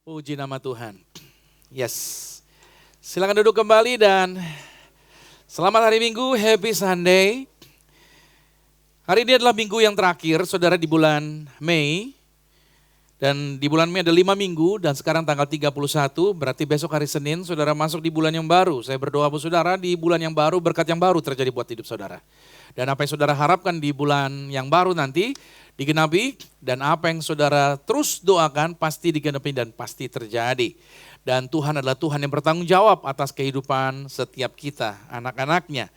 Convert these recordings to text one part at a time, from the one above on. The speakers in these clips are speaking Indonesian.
Puji nama Tuhan. Yes. Silakan duduk kembali dan selamat hari Minggu, happy Sunday. Hari ini adalah minggu yang terakhir, saudara, di bulan Mei. Dan di bulan Mei ada 5 minggu dan sekarang tanggal 31, berarti besok hari Senin saudara masuk di bulan yang baru. Saya berdoa buat saudara di bulan yang baru, berkat yang baru terjadi buat hidup saudara. Dan apa yang saudara harapkan di bulan yang baru nanti digenapi, dan apa yang saudara terus doakan pasti digenapi dan pasti terjadi. Dan Tuhan adalah Tuhan yang bertanggung jawab atas kehidupan setiap kita, anak-anaknya.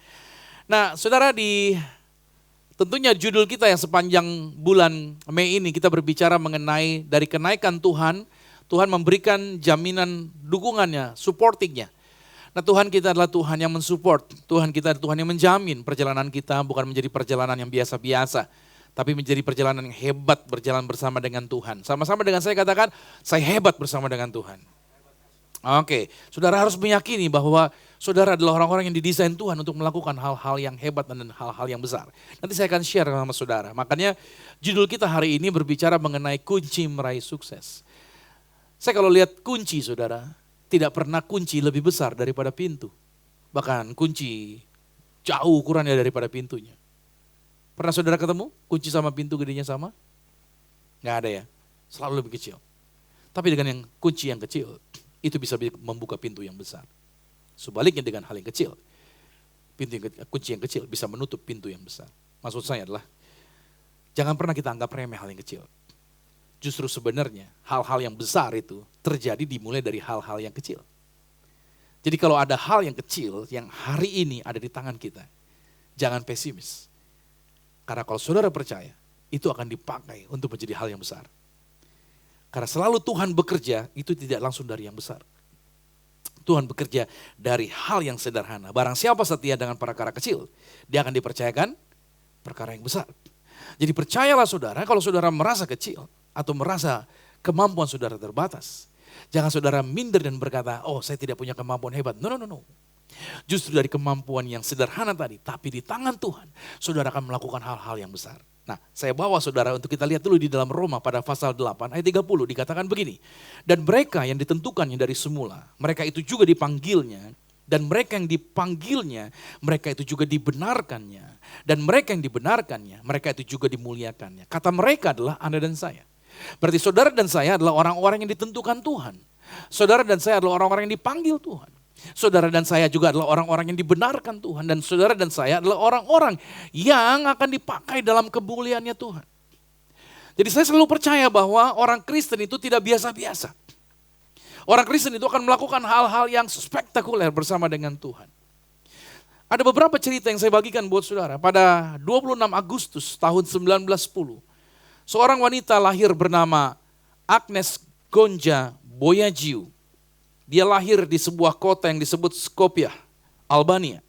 Nah saudara, tentunya judul kita yang sepanjang bulan Mei ini kita berbicara mengenai dari kenaikan Tuhan. Tuhan memberikan jaminan dukungannya, supportingnya. Nah Tuhan kita adalah Tuhan yang mensupport, Tuhan kita adalah Tuhan yang menjamin perjalanan kita bukan menjadi perjalanan yang biasa-biasa, tapi menjadi perjalanan yang hebat berjalan bersama dengan Tuhan. Sama-sama dengan saya katakan, saya hebat bersama dengan Tuhan. Oke, saudara harus meyakini bahwa saudara adalah orang-orang yang didesain Tuhan untuk melakukan hal-hal yang hebat dan hal-hal yang besar. Nanti saya akan share sama saudara. Makanya judul kita hari ini berbicara mengenai kunci meraih sukses. Saya kalau lihat kunci saudara, tidak pernah kunci lebih besar daripada pintu. Bahkan kunci jauh ukurannya daripada pintunya. Pernah saudara ketemu kunci sama pintu gedenya sama? Nggak ada ya, selalu lebih kecil. Tapi dengan yang kunci yang kecil, itu bisa membuka pintu yang besar. Sebaliknya dengan hal yang kecil, kunci yang kecil bisa menutup pintu yang besar. Maksud saya adalah, jangan pernah kita anggap remeh hal yang kecil. Justru sebenarnya hal-hal yang besar itu terjadi dimulai dari hal-hal yang kecil. Jadi kalau ada hal yang kecil yang hari ini ada di tangan kita, jangan pesimis. Karena kalau saudara percaya, itu akan dipakai untuk menjadi hal yang besar. Karena selalu Tuhan bekerja, itu tidak langsung dari yang besar. Tuhan bekerja dari hal yang sederhana. Barang siapa setia dengan perkara kecil, dia akan dipercayakan perkara yang besar. Jadi percayalah saudara, kalau saudara merasa kecil atau merasa kemampuan saudara terbatas, jangan saudara minder dan berkata, oh saya tidak punya kemampuan hebat. No. Justru dari kemampuan yang sederhana tadi, tapi di tangan Tuhan, saudara akan melakukan hal-hal yang besar. Nah, saya bawa saudara untuk kita lihat dulu di dalam Roma pada pasal 8 ayat 30 dikatakan begini. Dan mereka yang ditentukannya dari semula, mereka itu juga dipanggilnya. Dan mereka yang dipanggilnya, mereka itu juga dibenarkannya. Dan mereka yang dibenarkannya, mereka itu juga dimuliakannya. Kata mereka adalah Anda dan saya. Berarti saudara dan saya adalah orang-orang yang ditentukan Tuhan. Saudara dan saya adalah orang-orang yang dipanggil Tuhan. Saudara dan saya juga adalah orang-orang yang dibenarkan Tuhan. Dan saudara dan saya adalah orang-orang yang akan dipakai dalam kemuliaannya Tuhan. Jadi saya selalu percaya bahwa orang Kristen itu tidak biasa-biasa. Orang Kristen itu akan melakukan hal-hal yang spektakuler bersama dengan Tuhan. Ada beberapa cerita yang saya bagikan buat saudara. Pada 26 Agustus tahun 1910, seorang wanita lahir bernama Agnes Gonja Boyajiu. Dia lahir di sebuah kota yang disebut Skopje, Albania.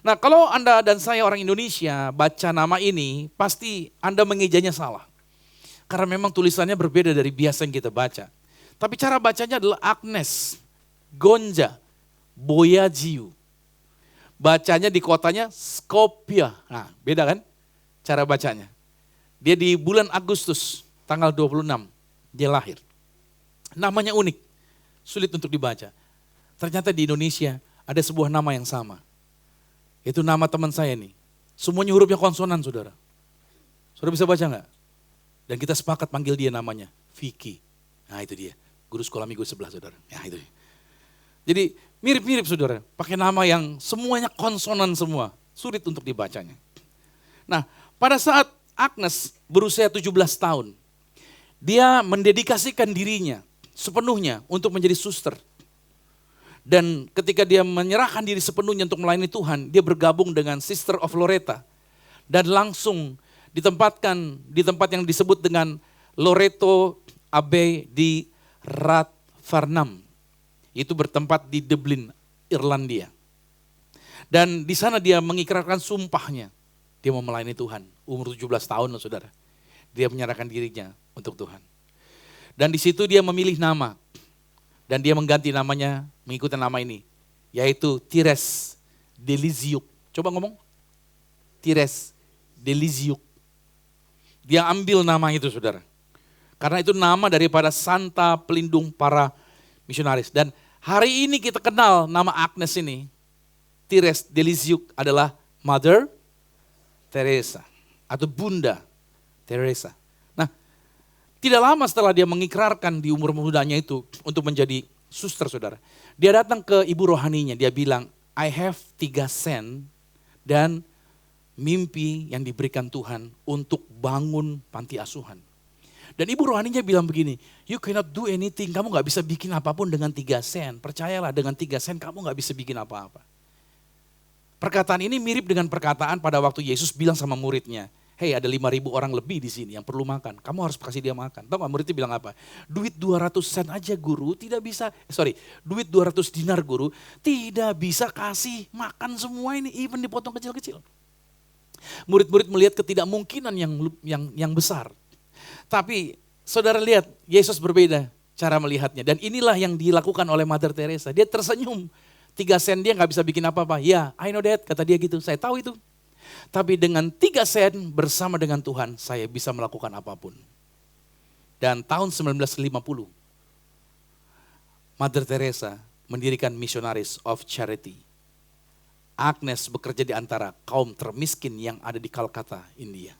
Nah kalau Anda dan saya orang Indonesia baca nama ini, pasti Anda mengejanya salah. Karena memang tulisannya berbeda dari biasa yang kita baca. Tapi cara bacanya adalah Agnes Gonja Boyajiu. Bacanya di kotanya Skopje. Nah beda kan cara bacanya. Dia di bulan Agustus tanggal 26 dia lahir. Namanya unik, sulit untuk dibaca. Ternyata di Indonesia ada sebuah nama yang sama. Itu nama teman saya nih. Semuanya hurufnya konsonan saudara. Saudara bisa baca enggak? Dan kita sepakat panggil dia namanya Vicky. Nah itu dia, guru sekolah minggu sebelah saudara. Ya itu dia. Jadi mirip-mirip saudara, pakai nama yang semuanya konsonan semua. Sulit untuk dibacanya. Nah pada saat Agnes berusia 17 tahun, dia mendedikasikan dirinya sepenuhnya untuk menjadi suster. Dan ketika dia menyerahkan diri sepenuhnya untuk melayani Tuhan, dia bergabung dengan Sister of Loretto. Dan langsung ditempatkan di tempat yang disebut dengan Loreto Abbey di Rathfarnham. Itu bertempat di Dublin, Irlandia. Dan di sana dia mengikrarkan sumpahnya. Dia mau melayani Tuhan, umur 17 tahun loh saudara. Dia menyerahkan dirinya untuk Tuhan. Dan di situ dia memilih nama. Dan dia mengganti namanya mengikuti nama ini. Yaitu Thérèse de Lisieux. Coba ngomong. Thérèse de Lisieux. Dia ambil nama itu saudara. Karena itu nama daripada Santa Pelindung para misionaris. Dan hari ini kita kenal nama Agnes ini. Thérèse de Lisieux adalah Mother Teresa atau Bunda Teresa. Nah, tidak lama setelah dia mengikrarkan di umur mudanya itu untuk menjadi suster, saudara. Dia datang ke ibu rohaninya, dia bilang, I have 3 sen dan mimpi yang diberikan Tuhan untuk bangun panti asuhan. Dan ibu rohaninya bilang begini, you cannot do anything, kamu gak bisa bikin apapun dengan 3 sen. Percayalah, dengan 3 sen kamu gak bisa bikin apa-apa. Perkataan ini mirip dengan perkataan pada waktu Yesus bilang sama muridnya, hey, ada 5.000 orang lebih di sini yang perlu makan, kamu harus kasih dia makan. Tahu gak muridnya bilang apa? Duit 200 sen aja guru tidak bisa, duit 200 dinar guru tidak bisa kasih makan semua ini, even dipotong kecil-kecil. Murid-murid melihat ketidakmungkinan yang besar. Tapi saudara lihat, Yesus berbeda cara melihatnya. Dan inilah yang dilakukan oleh Mother Teresa. Dia tersenyum. 3 sen dia gak bisa bikin apa-apa. Ya, I know that, kata dia gitu, saya tahu itu. Tapi dengan 3 sen bersama dengan Tuhan, saya bisa melakukan apapun. Dan tahun 1950, Mother Teresa mendirikan Missionaries of Charity. Agnes bekerja di antara kaum termiskin yang ada di Calcutta, India.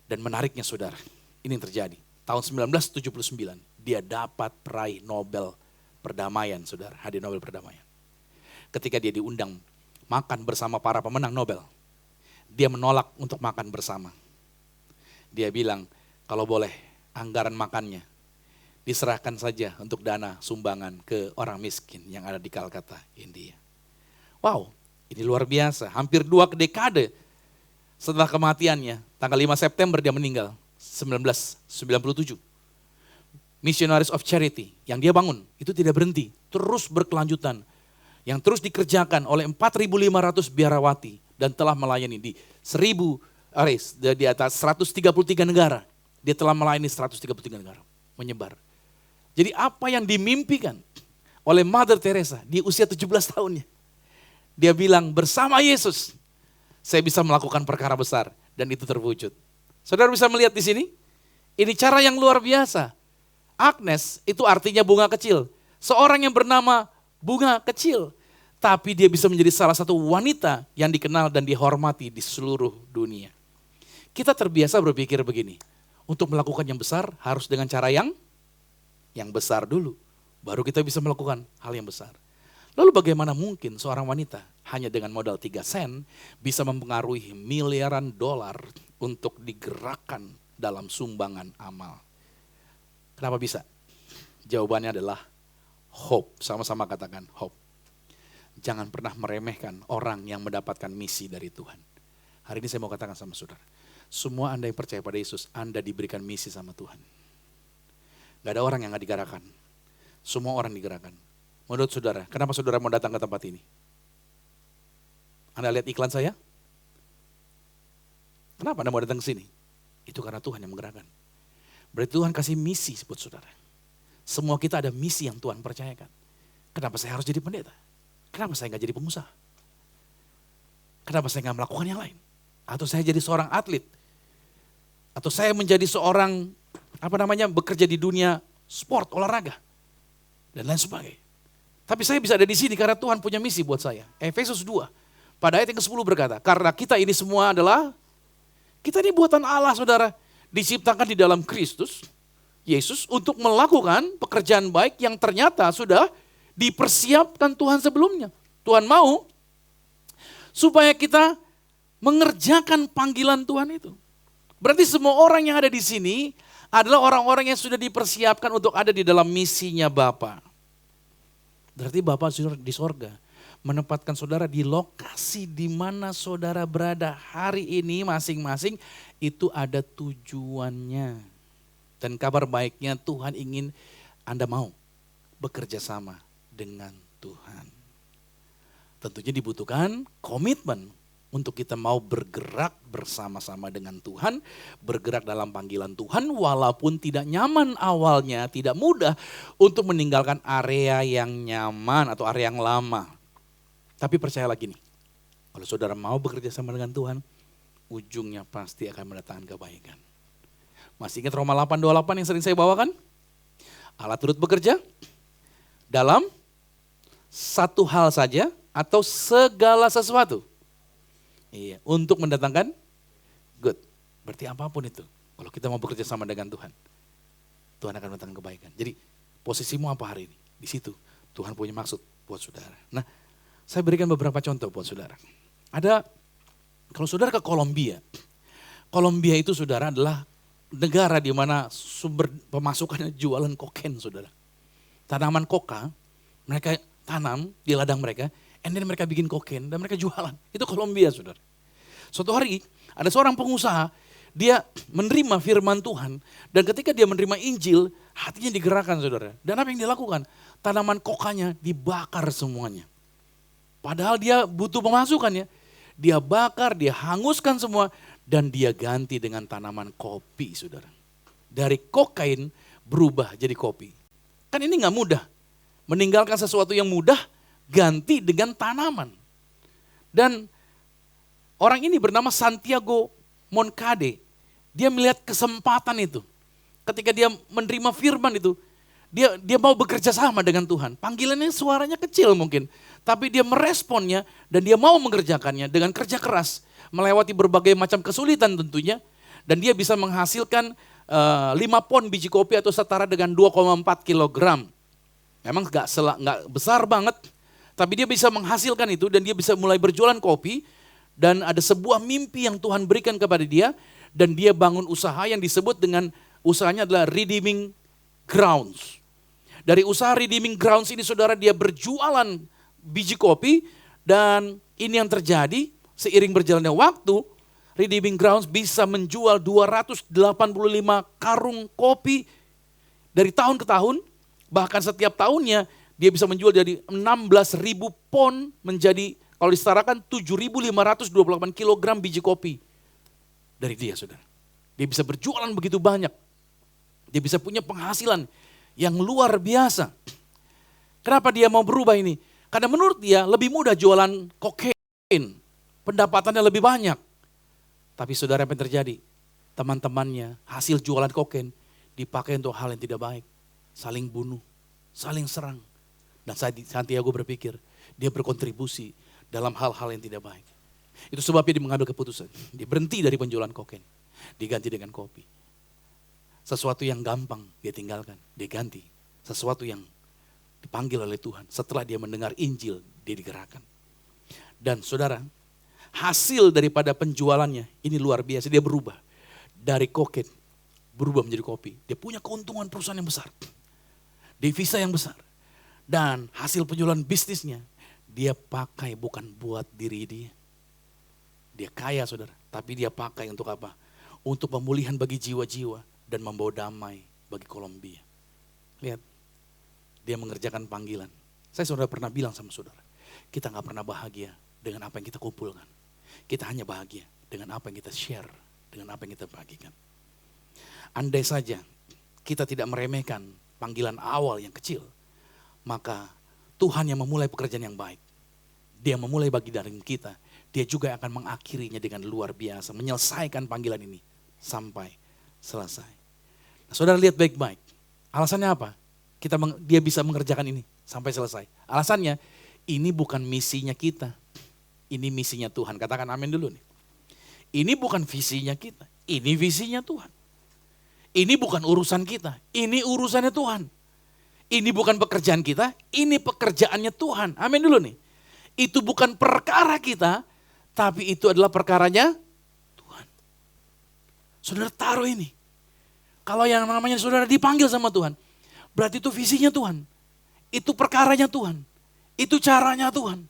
Dan menariknya saudara, ini yang terjadi. Tahun 1979, dia dapat peraih Nobel Perdamaian, saudara, hadiah Nobel Perdamaian. Ketika dia diundang makan bersama para pemenang Nobel, dia menolak untuk makan bersama. Dia bilang, kalau boleh anggaran makannya diserahkan saja untuk dana sumbangan ke orang miskin yang ada di Calcutta, India. Wow, ini luar biasa. Hampir 2 dekade setelah kematiannya, tanggal 5 September dia meninggal, 1997. Missionaries of Charity yang dia bangun, itu tidak berhenti, terus berkelanjutan. Yang terus dikerjakan oleh 4.500 biarawati dan telah melayani di di atas 133 negara. Dia telah melayani 133 negara, menyebar. Jadi apa yang dimimpikan oleh Mother Teresa di usia 17 tahunnya. Dia bilang, bersama Yesus saya bisa melakukan perkara besar dan itu terwujud. Saudara bisa melihat di sini, ini cara yang luar biasa. Agnes itu artinya bunga kecil. Seorang yang bernama bunga kecil, tapi dia bisa menjadi salah satu wanita yang dikenal dan dihormati di seluruh dunia. Kita terbiasa berpikir begini, untuk melakukan yang besar harus dengan cara yang besar dulu, baru kita bisa melakukan hal yang besar. Lalu bagaimana mungkin seorang wanita hanya dengan modal 3 sen bisa mempengaruhi miliaran dolar untuk digerakkan dalam sumbangan amal? Kenapa bisa? Jawabannya adalah hope, sama-sama katakan hope. Jangan pernah meremehkan orang yang mendapatkan misi dari Tuhan. Hari ini saya mau katakan sama saudara, semua Anda yang percaya pada Yesus, Anda diberikan misi sama Tuhan. Gak ada orang yang gak digerakkan, semua orang digerakkan. Menurut saudara, kenapa saudara mau datang ke tempat ini? Anda lihat iklan saya? Kenapa Anda mau datang ke sini? Itu karena Tuhan yang menggerakkan. Berarti Tuhan kasih misi buat saudara. Semua kita ada misi yang Tuhan percayakan. Kenapa saya harus jadi pendeta? Kenapa saya gak jadi pengusaha? Kenapa saya gak melakukan yang lain? Atau saya jadi seorang atlet? Atau saya menjadi seorang bekerja di dunia sport, olahraga, dan lain sebagainya. Tapi saya bisa ada di sini karena Tuhan punya misi buat saya. Efesus 2, pada ayat yang ke-10 berkata, karena kita ini semua kita ini buatan Allah, saudara. Diciptakan di dalam Kristus, Yesus, untuk melakukan pekerjaan baik yang ternyata sudah dipersiapkan Tuhan sebelumnya. Tuhan mau supaya kita mengerjakan panggilan Tuhan itu. Berarti semua orang yang ada di sini adalah orang-orang yang sudah dipersiapkan untuk ada di dalam misinya Bapa. Berarti Bapa di sorga menempatkan saudara di lokasi di mana saudara berada hari ini masing-masing, itu ada tujuannya. Dan kabar baiknya Tuhan ingin Anda mau bekerja sama dengan Tuhan. Tentunya dibutuhkan komitmen untuk kita mau bergerak bersama-sama dengan Tuhan, bergerak dalam panggilan Tuhan walaupun tidak nyaman awalnya, tidak mudah untuk meninggalkan area yang nyaman atau area yang lama. Tapi percayalah gini, kalau saudara mau bekerja sama dengan Tuhan, ujungnya pasti akan mendatangkan kebaikan. Masih ingat Roma 8:28 yang sering saya bawakan? Allah turut bekerja dalam satu hal saja atau segala sesuatu. Iya, untuk mendatangkan good. Berarti apapun itu. Kalau kita mau bekerja sama dengan Tuhan, Tuhan akan mendatangkan kebaikan. Jadi posisimu apa hari ini? Di situ Tuhan punya maksud buat saudara. Nah, saya berikan beberapa contoh buat saudara. Kalau saudara ke Kolombia, Kolombia itu saudara adalah negara di mana sumber pemasukannya jualan kokain saudara. Tanaman koka, mereka tanam di ladang mereka, and then mereka bikin kokain dan mereka jualan. Itu Kolombia saudara. Suatu hari ada seorang pengusaha, dia menerima firman Tuhan dan ketika dia menerima Injil, hatinya digerakkan saudara. Dan apa yang dia lakukan? Tanaman kokanya dibakar semuanya. Padahal dia butuh pemasukannya. Dia bakar, dia hanguskan semua dan dia ganti dengan tanaman kopi saudara. Dari kokain berubah jadi kopi. Kan ini gak mudah. Meninggalkan sesuatu yang mudah ganti dengan tanaman. Dan orang ini bernama Santiago Moncade. Dia melihat kesempatan itu. Ketika dia menerima firman itu, dia mau bekerja sama dengan Tuhan. Panggilannya suaranya kecil mungkin, tapi dia meresponnya dan dia mau mengerjakannya dengan kerja keras. Melewati berbagai macam kesulitan tentunya. Dan dia bisa menghasilkan 5 pon biji kopi atau setara dengan 2,4 kilogram. Memang gak besar banget, tapi dia bisa menghasilkan itu dan dia bisa mulai berjualan kopi. Dan ada sebuah mimpi yang Tuhan berikan kepada dia dan dia bangun usaha yang disebut dengan usahanya adalah Redeeming Grounds. Dari usaha Redeeming Grounds ini saudara dia berjualan biji kopi dan ini yang terjadi seiring berjalannya waktu Redeeming Grounds bisa menjual 285 karung kopi dari tahun ke tahun. Bahkan setiap tahunnya dia bisa menjual dari 16.000 pon menjadi kalau disetarakan 7.528 kilogram biji kopi dari dia saudara. Dia bisa berjualan begitu banyak. Dia bisa punya penghasilan yang luar biasa. Kenapa dia mau berubah ini? Karena menurut dia lebih mudah jualan kokain. Pendapatannya lebih banyak. Tapi saudara apa yang terjadi? Teman-temannya hasil jualan kokain dipakai untuk hal yang tidak baik. Saling bunuh, saling serang. Dan Santiago berpikir dia berkontribusi dalam hal-hal yang tidak baik. Itu sebabnya dia mengambil keputusan. Dia berhenti dari penjualan kokain. Diganti dengan kopi. Sesuatu yang gampang dia tinggalkan. Dia ganti. Sesuatu yang dipanggil oleh Tuhan. Setelah dia mendengar Injil, dia digerakkan. Dan saudara, hasil daripada penjualannya ini luar biasa. Dia berubah. Dari kokain, berubah menjadi kopi. Dia punya keuntungan perusahaan yang besar. Devisa yang besar. Dan hasil penjualan bisnisnya, dia pakai bukan buat diri dia. Dia kaya saudara, tapi dia pakai untuk apa? Untuk pemulihan bagi jiwa-jiwa dan membawa damai bagi Kolombia. Lihat, dia mengerjakan panggilan. Saya saudara pernah bilang sama saudara, kita gak pernah bahagia dengan apa yang kita kumpulkan. Kita hanya bahagia dengan apa yang kita share, dengan apa yang kita bagikan. Andai saja kita tidak meremehkan panggilan awal yang kecil, maka Tuhan yang memulai pekerjaan yang baik. Dia memulai bagi dari kita. Dia juga akan mengakhirinya dengan luar biasa. Menyelesaikan panggilan ini sampai selesai. Nah, saudara lihat baik-baik. Alasannya apa? Dia bisa mengerjakan ini sampai selesai. Alasannya ini bukan misinya kita. Ini misinya Tuhan. Katakan amin dulu nih. Ini bukan visinya kita. Ini visinya Tuhan. Ini bukan urusan kita. Ini urusannya Tuhan. Ini bukan pekerjaan kita, ini pekerjaannya Tuhan. Amin dulu nih. Itu bukan perkara kita, tapi itu adalah perkaranya Tuhan. Saudara taruh ini. Kalau yang namanya saudara dipanggil sama Tuhan, berarti itu visinya Tuhan. Itu perkaranya Tuhan. Itu caranya Tuhan.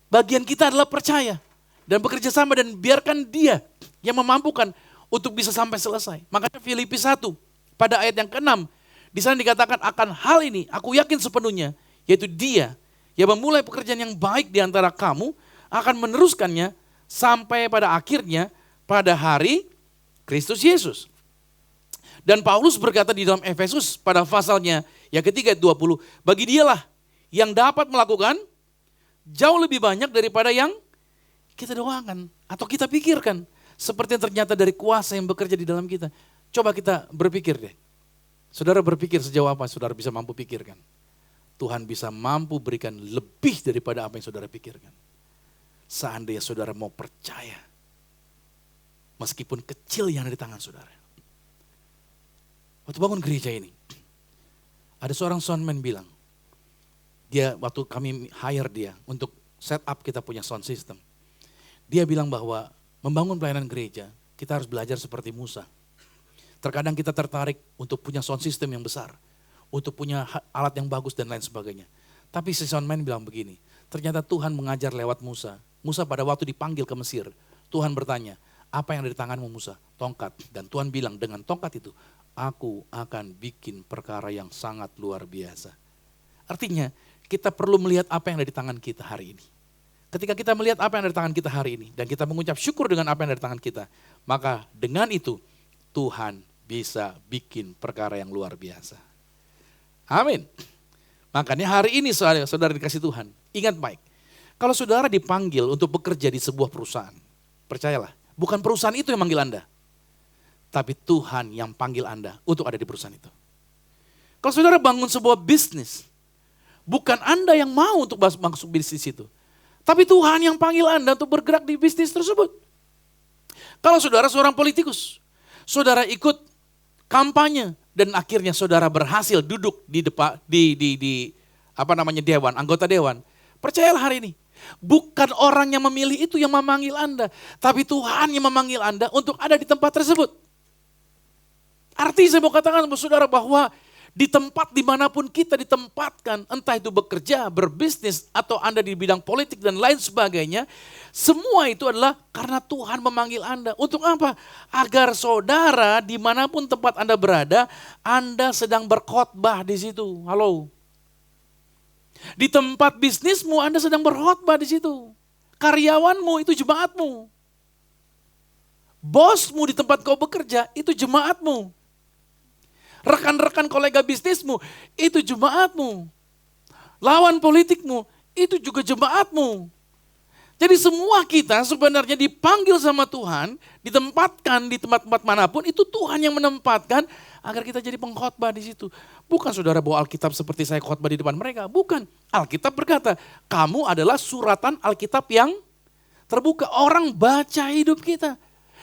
Bagian kita adalah percaya dan bekerja sama dan biarkan Dia yang memampukan untuk bisa sampai selesai. Makanya Filipi 1 pada ayat yang ke-6, di sana dikatakan akan hal ini aku yakin sepenuhnya, yaitu Dia yang memulai pekerjaan yang baik di antara kamu akan meneruskannya sampai pada akhirnya pada hari Kristus Yesus. Dan Paulus berkata di dalam Efesus pada pasalnya yang ketiga 20, bagi Dialah yang dapat melakukan jauh lebih banyak daripada yang kita doakan atau kita pikirkan, seperti yang ternyata dari kuasa yang bekerja di dalam kita. Coba kita berpikir deh. Saudara berpikir sejauh apa saudara bisa mampu pikirkan. Tuhan bisa mampu berikan lebih daripada apa yang saudara pikirkan. Seandainya saudara mau percaya. Meskipun kecil yang ada di tangan saudara. Waktu bangun gereja ini. Ada seorang soundman bilang. Dia waktu kami hire dia untuk set up kita punya sound system. Dia bilang bahwa membangun pelayanan gereja kita harus belajar seperti Musa. Terkadang kita tertarik untuk punya sound system yang besar. Untuk punya alat yang bagus dan lain sebagainya. Tapi si soundman bilang begini, ternyata Tuhan mengajar lewat Musa. Musa pada waktu dipanggil ke Mesir, Tuhan bertanya, apa yang ada di tanganmu Musa? Tongkat. Dan Tuhan bilang dengan tongkat itu, aku akan bikin perkara yang sangat luar biasa. Artinya kita perlu melihat apa yang ada di tangan kita hari ini. Ketika kita melihat apa yang ada di tangan kita hari ini, dan kita mengucap syukur dengan apa yang ada di tangan kita, maka dengan itu Tuhan bisa bikin perkara yang luar biasa. Amin. Makanya hari ini saudara dikasih Tuhan, ingat baik. Kalau saudara dipanggil untuk bekerja di sebuah perusahaan, percayalah, bukan perusahaan itu yang manggil Anda. Tapi Tuhan yang panggil Anda untuk ada di perusahaan itu. Kalau saudara bangun sebuah bisnis, bukan Anda yang mau untuk masuk bisnis itu. Tapi Tuhan yang panggil Anda untuk bergerak di bisnis tersebut. Kalau saudara seorang politikus, saudara ikut kampanye dan akhirnya saudara berhasil duduk di depan dewan, anggota dewan. Percayalah hari ini, bukan orang yang memilih itu yang memanggil Anda, tapi Tuhan yang memanggil Anda untuk ada di tempat tersebut. Artinya saya mau katakan sama saudara bahwa di tempat dimanapun kita ditempatkan, entah itu bekerja, berbisnis, atau Anda di bidang politik dan lain sebagainya, semua itu adalah karena Tuhan memanggil Anda. Untuk apa? Agar saudara dimanapun tempat Anda berada, Anda sedang berkhotbah di situ. Halo. Di tempat bisnismu Anda sedang berkhotbah di situ. Karyawanmu itu jemaatmu. Bosmu di tempat kau bekerja itu jemaatmu. Rekan-rekan kolega bisnismu, itu jemaatmu. Lawan politikmu, itu juga jemaatmu. Jadi semua kita sebenarnya dipanggil sama Tuhan, ditempatkan di tempat-tempat manapun, itu Tuhan yang menempatkan agar kita jadi pengkhotbah di situ. Bukan saudara bawa Alkitab seperti saya khotbah di depan mereka, bukan. Alkitab berkata, kamu adalah suratan Alkitab yang terbuka. Orang baca hidup kita.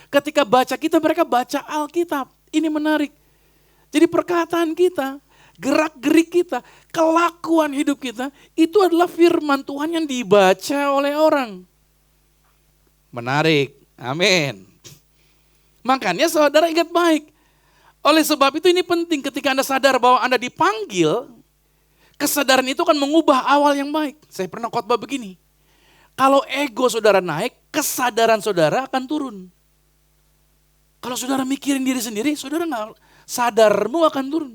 Ketika baca kita, mereka baca Alkitab. Ini menarik. Jadi perkataan kita, gerak-gerik kita, kelakuan hidup kita, itu adalah firman Tuhan yang dibaca oleh orang. Menarik, amin. Makanya saudara ingat baik. Oleh sebab itu ini penting ketika Anda sadar bahwa Anda dipanggil, kesadaran itu akan mengubah awal yang baik. Saya pernah khotbah begini, kalau ego saudara naik, kesadaran saudara akan turun. Kalau saudara mikirin diri sendiri, saudara nggak sadarmu akan turun.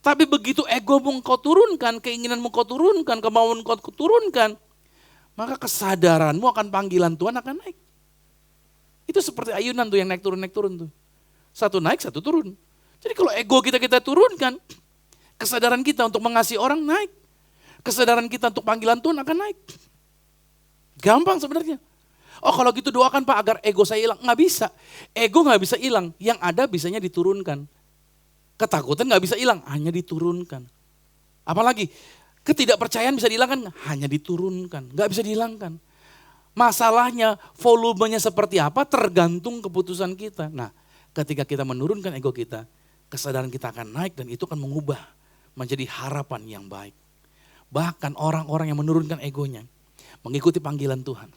Tapi begitu egomu kau turunkan, keinginanmu kau turunkan, kemauan kau turunkan, maka kesadaranmu akan panggilan Tuhan akan naik. Itu seperti ayunan tuh yang naik turun tuh. Satu naik, satu turun. Jadi kalau ego kita turunkan, kesadaran kita untuk mengasihi orang naik. Kesadaran kita untuk panggilan Tuhan akan naik. Gampang sebenarnya. Oh kalau gitu doakan Pak agar ego saya hilang. Nggak bisa. Ego nggak bisa hilang. Yang ada bisanya diturunkan. Ketakutan nggak bisa hilang. Hanya diturunkan. Apalagi ketidakpercayaan bisa dihilangkan. Hanya diturunkan. Nggak bisa dihilangkan. Masalahnya volumenya seperti apa tergantung keputusan kita. Nah ketika kita menurunkan ego kita. Kesadaran kita akan naik dan itu akan mengubah. Menjadi harapan yang baik. Bahkan orang-orang yang menurunkan egonya. Mengikuti panggilan Tuhan.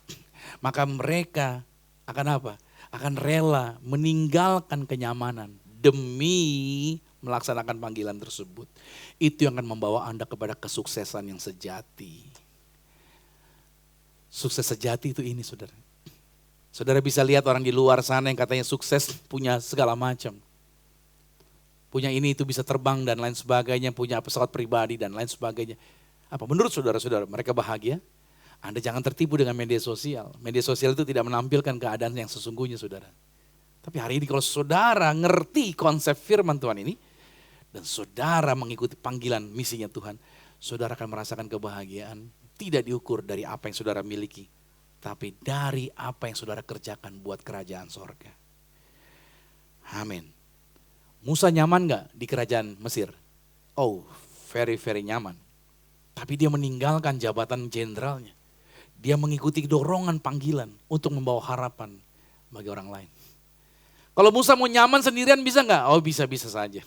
Maka mereka akan apa? Akan rela meninggalkan kenyamanan demi melaksanakan panggilan tersebut. Itu yang akan membawa Anda kepada kesuksesan yang sejati. Sukses sejati itu ini saudara. Saudara bisa lihat orang di luar sana yang katanya sukses punya segala macam. Punya ini itu bisa terbang dan lain sebagainya, punya pesawat pribadi dan lain sebagainya. Apa menurut saudara-saudara mereka bahagia? Anda jangan tertipu dengan media sosial. Media sosial itu tidak menampilkan keadaan yang sesungguhnya saudara. Tapi hari ini kalau saudara ngerti konsep firman Tuhan ini. Dan saudara mengikuti panggilan misinya Tuhan. Saudara akan merasakan kebahagiaan. Tidak diukur dari apa yang saudara miliki. Tapi dari apa yang saudara kerjakan buat kerajaan sorga. Amin. Musa nyaman gak di kerajaan Mesir? Oh, very nyaman. Tapi dia meninggalkan jabatan jenderalnya. Dia mengikuti dorongan panggilan untuk membawa harapan bagi orang lain. Kalau Musa mau nyaman sendirian bisa gak? Oh bisa saja.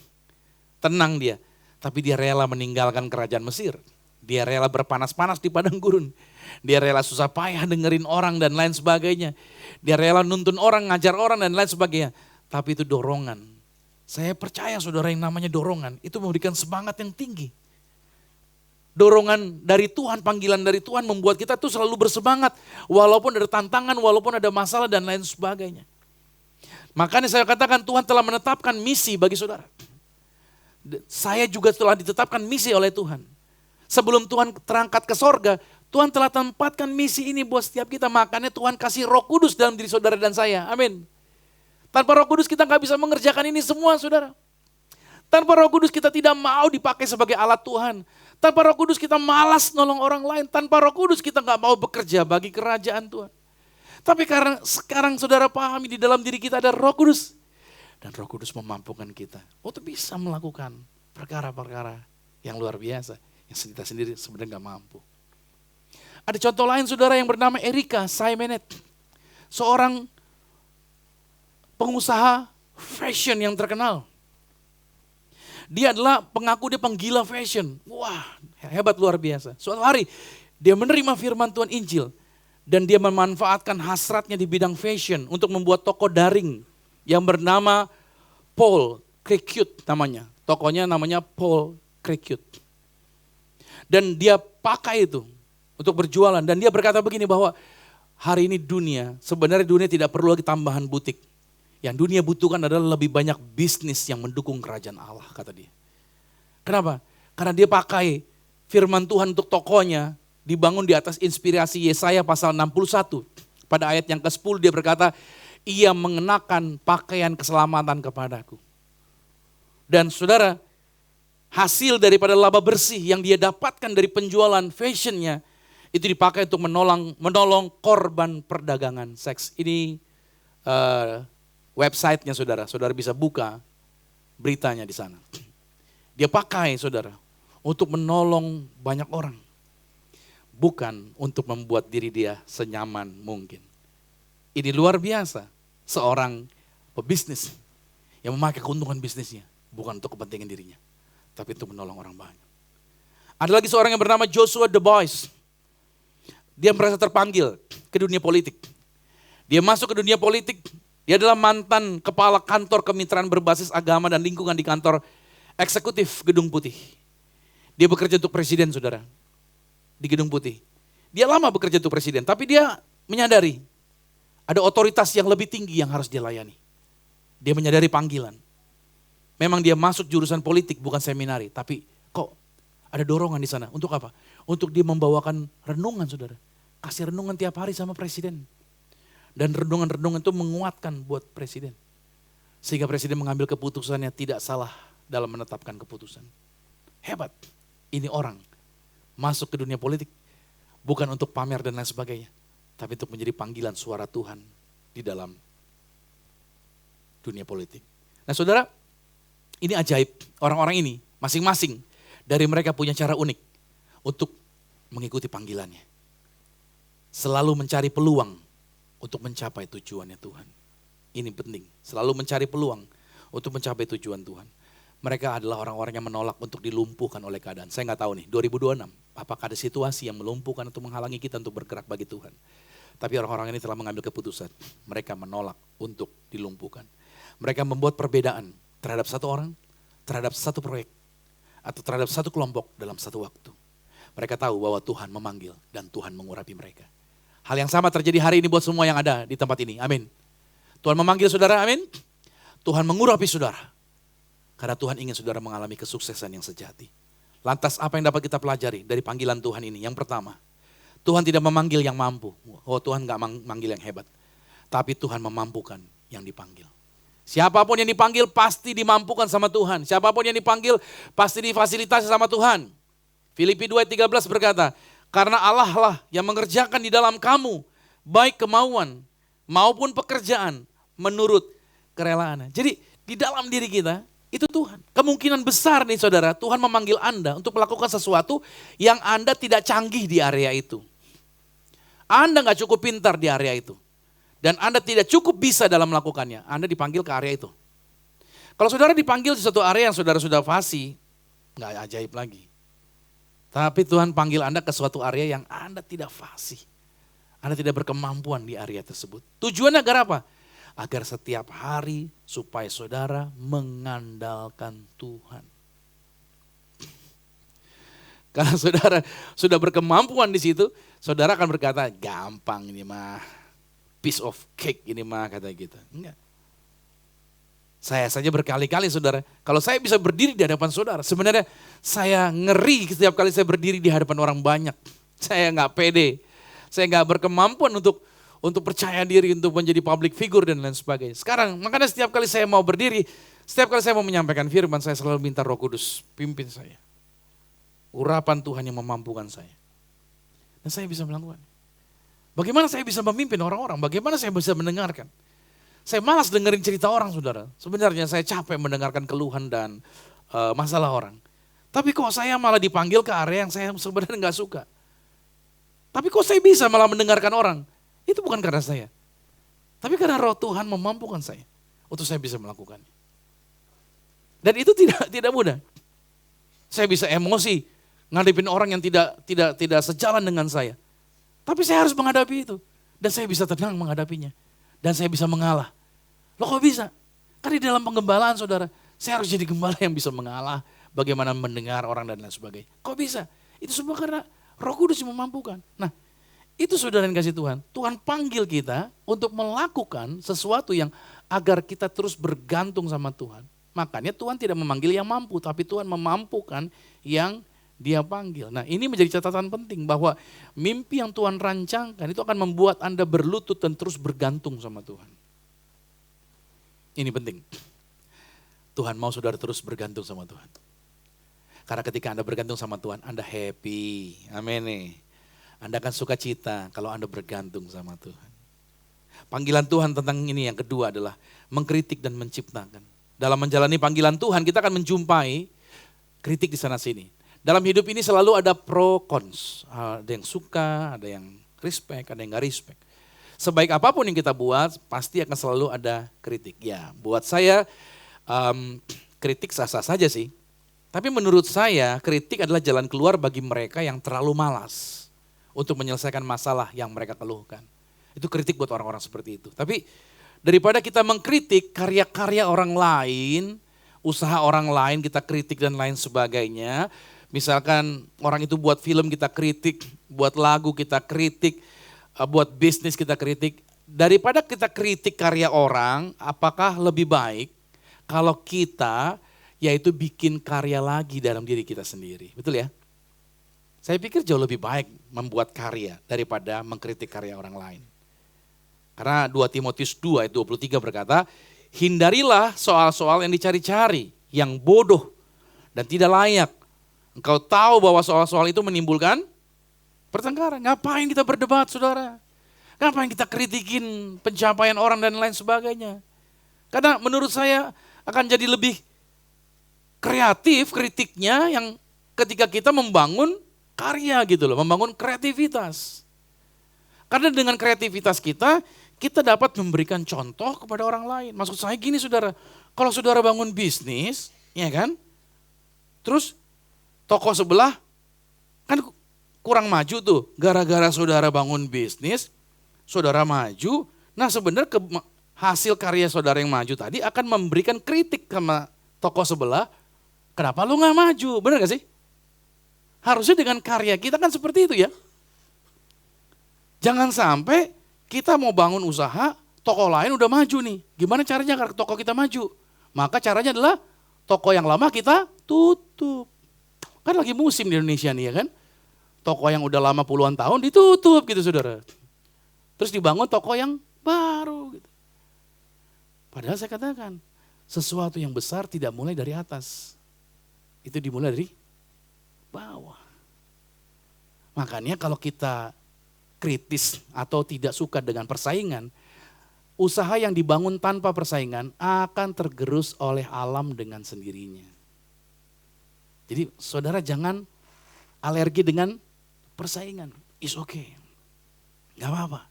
Tenang dia. Tapi dia rela meninggalkan kerajaan Mesir. Dia rela berpanas-panas di padang gurun. Dia rela susah payah dengerin orang dan lain sebagainya. Dia rela nuntun orang, ngajar orang dan lain sebagainya. Tapi itu dorongan. Saya percaya saudara yang namanya dorongan itu memberikan semangat yang tinggi. Dorongan dari Tuhan, panggilan dari Tuhan membuat kita tuh selalu bersemangat. Walaupun ada tantangan, walaupun ada masalah dan lain sebagainya. Makanya saya katakan Tuhan telah menetapkan misi bagi saudara. Saya juga telah ditetapkan misi oleh Tuhan. Sebelum Tuhan terangkat ke sorga, Tuhan telah tempatkan misi ini buat setiap kita. Makanya Tuhan kasih Roh Kudus dalam diri saudara dan saya. Amin. Tanpa Roh Kudus kita gak bisa mengerjakan ini semua saudara. Tanpa Roh Kudus kita tidak mau dipakai sebagai alat Tuhan. Tanpa Roh Kudus kita malas nolong orang lain. Tanpa Roh Kudus kita gak mau bekerja bagi kerajaan Tuhan. Tapi karena sekarang saudara pahami di dalam diri kita ada Roh Kudus. Dan Roh Kudus memampukan kita untuk bisa melakukan perkara-perkara yang luar biasa. Yang kita sendiri sebenarnya gak mampu. Ada contoh lain saudara yang bernama Erika Saimenet. Seorang pengusaha fashion yang terkenal. Dia adalah pengaku dia penggila fashion. Wah, hebat luar biasa. Suatu hari dia menerima firman Tuhan Injil. Dan dia memanfaatkan hasratnya di bidang fashion untuk membuat toko daring yang bernama Paul Cricut namanya. Tokonya namanya Paul Cricut. Dan dia pakai itu untuk berjualan. Dan dia berkata begini bahwa hari ini sebenarnya dunia tidak perlu lagi tambahan butik. Yang dunia butuhkan adalah lebih banyak bisnis yang mendukung kerajaan Allah, kata dia. Kenapa? Karena dia pakai firman Tuhan untuk tokonya, dibangun di atas inspirasi Yesaya pasal 61. Pada ayat yang ke-10 dia berkata, ia mengenakan pakaian keselamatan kepadaku. Dan saudara, hasil daripada laba bersih yang dia dapatkan dari penjualan fashionnya, itu dipakai untuk menolong korban perdagangan seks. Ini websitenya saudara bisa buka beritanya di sana. Dia pakai saudara untuk menolong banyak orang. Bukan untuk membuat diri dia senyaman mungkin. Ini luar biasa. Seorang pebisnis yang memakai keuntungan bisnisnya. Bukan untuk kepentingan dirinya. Tapi untuk menolong orang banyak. Ada lagi seorang yang bernama Joshua The Boys. Dia merasa terpanggil ke dunia politik. Dia masuk ke dunia politik. Dia adalah mantan kepala kantor kemitraan berbasis agama dan lingkungan di kantor eksekutif Gedung Putih. Dia bekerja untuk presiden saudara. Di Gedung Putih. Dia lama bekerja untuk presiden, tapi dia menyadari ada otoritas yang lebih tinggi yang harus dia layani. Dia menyadari panggilan. Memang dia masuk jurusan politik bukan seminari, tapi kok ada dorongan di sana. Untuk apa? Untuk dia membawakan renungan saudara. Kasih renungan tiap hari sama presiden. Dan renungan-renungan itu menguatkan buat presiden. Sehingga presiden mengambil keputusannya tidak salah dalam menetapkan keputusan. Hebat, ini orang. Masuk ke dunia politik bukan untuk pamer dan lain sebagainya, tapi untuk menjadi panggilan suara Tuhan di dalam dunia politik. Nah saudara, ini ajaib. Orang-orang ini masing-masing dari mereka punya cara unik untuk mengikuti panggilannya. Selalu mencari peluang untuk mencapai tujuannya Tuhan. Ini penting, selalu mencari peluang untuk mencapai tujuan Tuhan. Mereka adalah orang-orang yang menolak untuk dilumpuhkan oleh keadaan. Saya nggak tahu nih, 2026, apakah ada situasi yang melumpuhkan atau menghalangi kita untuk bergerak bagi Tuhan. Tapi orang-orang ini telah mengambil keputusan. Mereka menolak untuk dilumpuhkan. Mereka membuat perbedaan terhadap satu orang, terhadap satu proyek, atau terhadap satu kelompok dalam satu waktu. Mereka tahu bahwa Tuhan memanggil dan Tuhan mengurapi mereka. Hal yang sama terjadi hari ini buat semua yang ada di tempat ini. Amin. Tuhan memanggil saudara, amin. Tuhan mengurapi saudara. Karena Tuhan ingin saudara mengalami kesuksesan yang sejati. Lantas apa yang dapat kita pelajari dari panggilan Tuhan ini? Yang pertama, Tuhan tidak memanggil yang mampu. Oh Tuhan gak memanggil yang hebat. Tapi Tuhan memampukan yang dipanggil. Siapapun yang dipanggil pasti dimampukan sama Tuhan. Siapapun yang dipanggil pasti difasilitasi sama Tuhan. Filipi 2:13 berkata, karena Allah lah yang mengerjakan di dalam kamu, baik kemauan maupun pekerjaan menurut kerelaannya. Jadi di dalam diri kita, Itu Tuhan. Kemungkinan besar nih saudara, Tuhan memanggil Anda untuk melakukan sesuatu yang Anda tidak canggih di area itu. Anda gak cukup pintar di area itu. Dan Anda tidak cukup bisa dalam melakukannya. Anda dipanggil ke area itu. Kalau saudara dipanggil di suatu area yang saudara sudah fasih, gak ajaib lagi. Tapi Tuhan panggil Anda ke suatu area yang Anda tidak fasih. Anda tidak berkemampuan di area tersebut. Tujuannya agar apa? Agar setiap hari supaya saudara mengandalkan Tuhan. Kalau saudara sudah berkemampuan di situ, saudara akan berkata, gampang ini mah, piece of cake ini mah, kata gitu. Enggak. Saya saja berkali-kali saudara, kalau saya bisa berdiri di hadapan saudara, sebenarnya saya ngeri setiap kali saya berdiri di hadapan orang banyak. Saya nggak pede, saya nggak berkemampuan untuk percaya diri, untuk menjadi public figure dan lain sebagainya. Sekarang, makanya setiap kali saya mau berdiri, setiap kali saya mau menyampaikan firman, saya selalu minta Roh Kudus pimpin saya. Urapan Tuhan yang memampukan saya. Dan saya bisa melakukan. Bagaimana saya bisa memimpin orang-orang? Bagaimana saya bisa mendengarkan? Saya malas dengerin cerita orang saudara. Sebenarnya saya capek mendengarkan keluhan dan masalah orang. Tapi kok saya malah dipanggil ke area yang saya sebenarnya gak suka. Tapi kok saya bisa malah mendengarkan orang? Itu bukan karena saya. Tapi karena Roh Tuhan memampukan saya untuk saya bisa melakukannya. Dan itu tidak mudah. Saya bisa emosi ngadepin orang yang tidak sejalan dengan saya. Tapi saya harus menghadapi itu. Dan saya bisa tenang menghadapinya. Dan saya bisa mengalah. Loh kok bisa? Kan di dalam penggembalaan saudara, saya harus jadi gembala yang bisa mengalah. Bagaimana mendengar orang dan lain sebagainya. Kok bisa? Itu semua karena Roh Kudus yang memampukan. Nah, itu saudara yang kasih Tuhan. Tuhan panggil kita untuk melakukan sesuatu yang agar kita terus bergantung sama Tuhan. Makanya Tuhan tidak memanggil yang mampu, tapi Tuhan memampukan yang Dia panggil. Nah, ini menjadi catatan penting bahwa mimpi yang Tuhan rancangkan itu akan membuat Anda berlutut dan terus bergantung sama Tuhan. Ini penting. Tuhan mau saudara terus bergantung sama Tuhan. Karena ketika Anda bergantung sama Tuhan, Anda happy. Amin nih. Anda akan sukacita kalau Anda bergantung sama Tuhan. Panggilan Tuhan tentang ini yang kedua adalah mengkritik dan menciptakan. Dalam menjalani panggilan Tuhan kita akan menjumpai kritik di sana sini. Dalam hidup ini selalu ada pro cons. Ada yang suka, ada yang respect, ada yang gak respect. Sebaik apapun yang kita buat pasti akan selalu ada kritik. Ya buat saya kritik sah-sah saja sih. Tapi menurut saya kritik adalah jalan keluar bagi mereka yang terlalu malas untuk menyelesaikan masalah yang mereka keluhkan. Itu kritik buat orang-orang seperti itu. Tapi daripada kita mengkritik karya-karya orang lain, usaha orang lain kita kritik dan lain sebagainya. Misalkan orang itu buat film kita kritik, buat lagu kita kritik, buat bisnis kita kritik. Daripada kita kritik karya orang, apakah lebih baik kalau kita yaitu bikin karya lagi dalam diri kita sendiri. Betul ya? Saya pikir jauh lebih baik membuat karya daripada mengkritik karya orang lain. Karena 2 Timotius 2 ayat 23 berkata, hindarilah soal-soal yang dicari-cari, yang bodoh dan tidak layak. Engkau tahu bahwa soal-soal itu menimbulkan pertengkaran. Ngapain kita berdebat saudara? Ngapain kita kritikin pencapaian orang dan lain sebagainya? Karena menurut saya akan jadi lebih kreatif kritiknya yang ketika kita membangun karya gitu loh, membangun kreativitas. Karena dengan kreativitas kita dapat memberikan contoh kepada orang lain. Maksud saya gini saudara, kalau saudara bangun bisnis, ya kan, terus toko sebelah kan kurang maju tuh, gara-gara saudara bangun bisnis, saudara maju, nah sebenarnya hasil karya saudara yang maju tadi akan memberikan kritik sama toko sebelah, kenapa lu gak maju, benar gak sih? Harusnya dengan karya kita kan seperti itu ya. Jangan sampai kita mau bangun usaha, toko lain udah maju nih. Gimana caranya agar toko kita maju? Maka caranya adalah toko yang lama kita tutup. Kan lagi musim di Indonesia nih ya kan. Toko yang udah lama puluhan tahun ditutup gitu saudara. Terus dibangun toko yang baru gitu. Padahal saya katakan, sesuatu yang besar tidak mulai dari atas. Itu dimulai dari bawah. Makanya kalau kita kritis atau tidak suka dengan persaingan, usaha yang dibangun tanpa persaingan akan tergerus oleh alam dengan sendirinya. Jadi saudara jangan alergi dengan persaingan. It's okay. Gak apa-apa.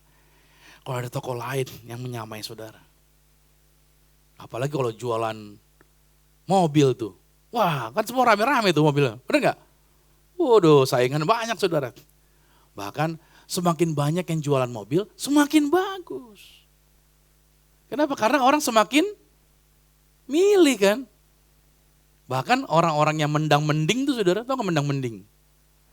Kalau ada toko lain yang menyamai saudara. Apalagi kalau jualan mobil tuh. Wah kan semua rame-rame tuh mobilnya. Bener gak? Waduh saingan banyak saudara. Bahkan semakin banyak yang jualan mobil semakin bagus. Kenapa? Karena orang semakin milih kan. Bahkan orang-orang yang mendang-mending tuh saudara, tau gak mendang-mending?